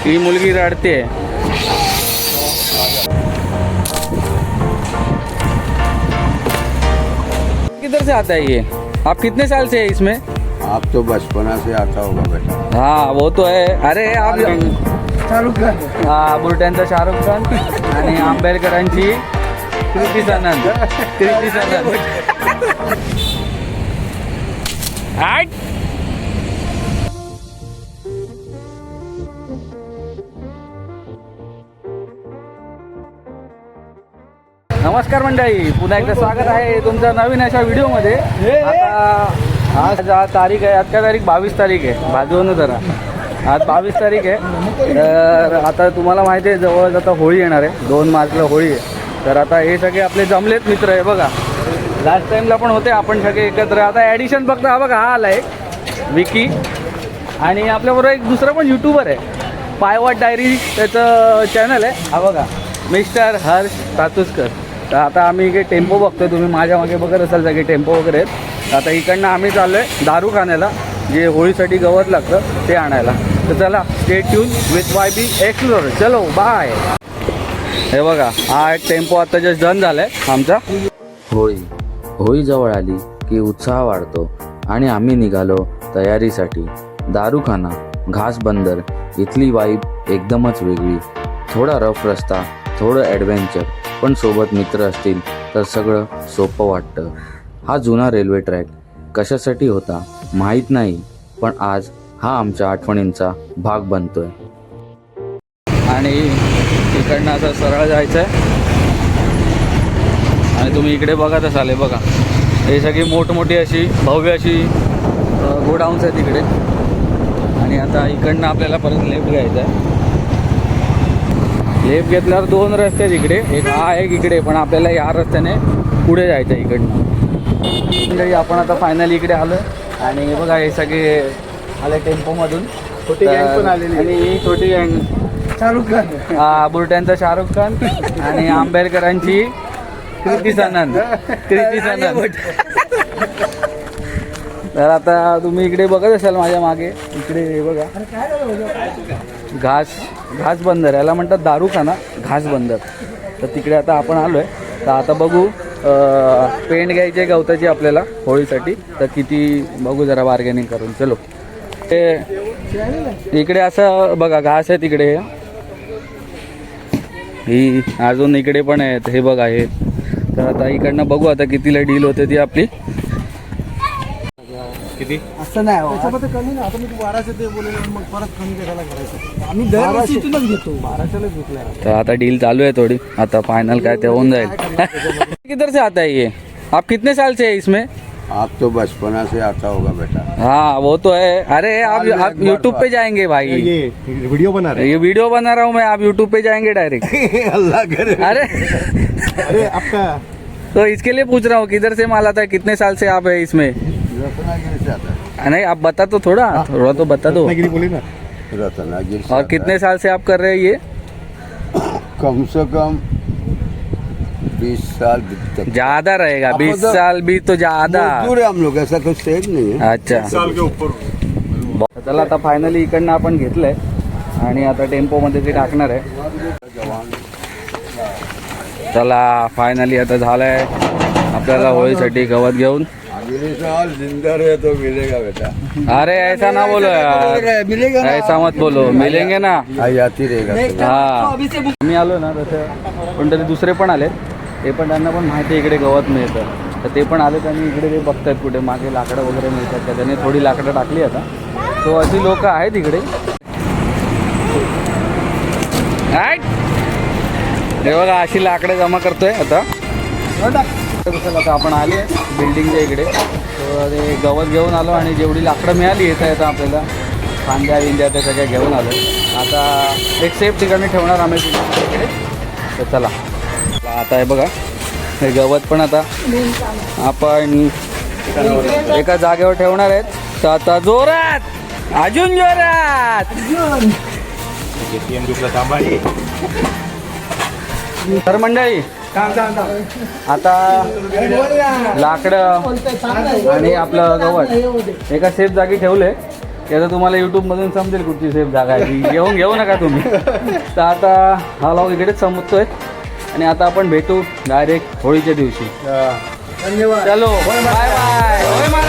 ही मुलगी रडते. किधर से आता है ये? आप कितने साल से है इसमें? आप तो बचपना से आता होगा बेटा. हाँ वो तो है. अरे आप शाहरुख खान. हा बुलढाण्याचा शाहरुख खान आणि आंबेडकरांची कृती सनन. कृती सनन. नमस्कार मंडळी, पुन्हा एकदा स्वागत आहे तुमचं नवीन अशा व्हिडिओमध्ये. आता आज तारीख आहे, आज काय तारीख 22 तारीख आहे. बाजून जरा आज 22 तारीख आहे. तर आता तुम्हाला माहिती आहे जवळ आता होळी येणार आहे. 2 मार्चला होळी आहे. तर आता हे सगळे आपले जमलेत मित्र आहे बघा. लास्ट टाईमला पण होते आपण सगळे एकत्र. आता ॲडिशन फक्त हा बघा, हा आला एक विकी आणि आपल्याबरोबर एक दुसरा पण यूट्यूबर आहे, पायवाट डायरी त्याचं चॅनल आहे. हा बघा, मिस्टर हर्ष तातुसकर. तर आता आम्ही इकडे टेम्पो बघतोय, तुम्ही माझ्या मागे बघत असाल सगळे टेम्पो वगैरे आहेत. आता इकडनं आम्ही चाललो आहे दारू खाण्याला, जे होळीसाठी गवत लागतं ते आणायला. तर चला, stay tune with YB explorer. चलो बाय. हे बघा, हा एक टेम्पो आता जस्ट डन झाला आहे आमचा. होळी जवळ आली की उत्साह वाढतो आणि आम्ही निघालो तयारीसाठी. दारूखाना, घास बंदर, इथली वाईब एकदमच वेगळी. थोडा रफ रस्ता, थोडं ॲडव्हेंचर, पण सोबत मित्र असतील तर सगळं सोपं वाटतं. हा जुना रेल्वे ट्रॅक कशासाठी होता माहीत नाही, पण आज हा आमच्या आठवणींचा भाग बनतोय. आणि इकडनं आता सरळ जायचं आहे. आणि तुम्ही इकडे बघत असाल, हे बघा, हे सगळी मोठमोठी अशी भव्य अशी गोडाऊन्स आहेत इकडे. आणि आता इकडनं आपल्याला परत लेफ्ट घ्यायचं आहे. लेफ्ट घेतल्यावर 2 रस्ते आहेत इकडे, एक हा एक इकडे, पण आपल्याला या रस्त्याने पुढे जायचं आहे इकडनं. आपण आता फायनली इकडे आलो आहे. आणि हे बघा, हे सगळे आले टेम्पोमधून. छोटी गँग पण आलेली. आणि ही छोटी गँग, शाहरुख खान. हा बुलढाण्याचा शाहरुख खान आणि आंबेडकरांची कृती सनन. कृती सनन. तर आता तुम्ही इकडे बघत असाल माझ्या मागे, इकडे हे बघा, घास बंदर, याला म्हणतात दारूखाना घास बंदर. तर तिकडे आता आपण आलो आहे. तर आता बघू, पेंट घ्यायची गवताची आपल्याला होळीसाठी. तर किती बघू जरा बार्गेनिंग करून. चलो. ते इकडे असं बघा, घास आहे तिकडे. ही अजून इकडे पण आहेत, हे बघा हे. तर आता इकडनं बघू आता कितीला डील होते ती आपली. किती असं नाही त्याच्यामध्ये कमी नाही. आता मी 1200 ते बोलेलो, मग परत कमी कशाला करायचं. आम्ही दरवर्षी इथूनच घेतो, 1200लाच घेतलाय. तर आता डील चालू आहे थोडी. आता फायनल काय ते होऊन जाईल. किधर से आता है ये? आप कितने साल से है इसमें? आप तो बचपना से आता होगा बेटा. हाँ वो तो है. अरे आप यूट्यूब पे जाएंगे भाई. ये वीडियो बना रहे. ये वीडियो बना रहा हूँ मैं, आप यूट्यूब पे जाएंगे डायरेक्ट. अल्लाह करे. अरे आपका तो इसके लिए पूछ रहा हूँ, किधर से माल आता है, कितने साल से आप है इसमें? रत्नागिरी से आता है. नहीं, आप बता तो थोड़ा तो बता दो. रत्नागिरी बोले ना. रत्नागिरी से. और कितने साल से आप कर रहे हैं ये? कम से कम 20 साल तक. ज्यादा रहेगा, 20 साल भी तो ज्यादा. मजदूर है हम लोग, ऐसा कुछ सेज नहीं है. अच्छा, साल के ऊपर. चला आता फायनली इकडनं आपण घेतलंय आणि आता टेम्पोमध्ये ते टाकणार आहे. चला फायनली आता झालंय आपल्याला होळीसाठी गवत घेऊन. अगले साल जिंदा रहे तो मिलेगा बेटा. अरे ऐसा ना बोलो यार, मिलेगा ना. ऐसा मत बोलो, मिलेंगे ना. आती रहेगा. हा, मी आलो ना तसं पण तरी दुसरे पण आले. ते पण त्यांना पण माहिती इकडे गवत मिळतं, तर ते पण आलेत आणि इकडे ते बघतायत कुठे मागे लाकडं वगैरे मिळतात का. त्याने थोडी लाकडं टाकली आता. तो अशी लोक आहेत इकडे. हे बघा, अशी लाकडं जमा करतोय आता. आता आपण आले बिल्डिंगच्या इकडे. तर ते गवत घेऊन आलो आणि जेवढी लाकडं मिळाली येता आपल्याला, फांद्या विंद्या त्या सगळ्या घेऊन आलो. आता एक सेफ ठिकाणी ठेवणार आम्ही इकडे. तर चला, आता हे बघा, हे गवत पण आता आपण एका जागेवर ठेवणार आहेत. तर आता जोरात, अजून जोरात. तर मंडळी, आता लाकडं आणि आपलं गवत एका सेफ जागी ठेवले. की आता तुम्हाला यूट्यूबमधून समजेल कुठची सेफ जागा आहे ती. येऊन घेऊ नका तुम्ही. तर आता हा लॉग इकडेच संपतोय आणि आता आपण भेटू डायरेक्ट होळीच्या दिवशी. धन्यवाद. चलो बाय बाय.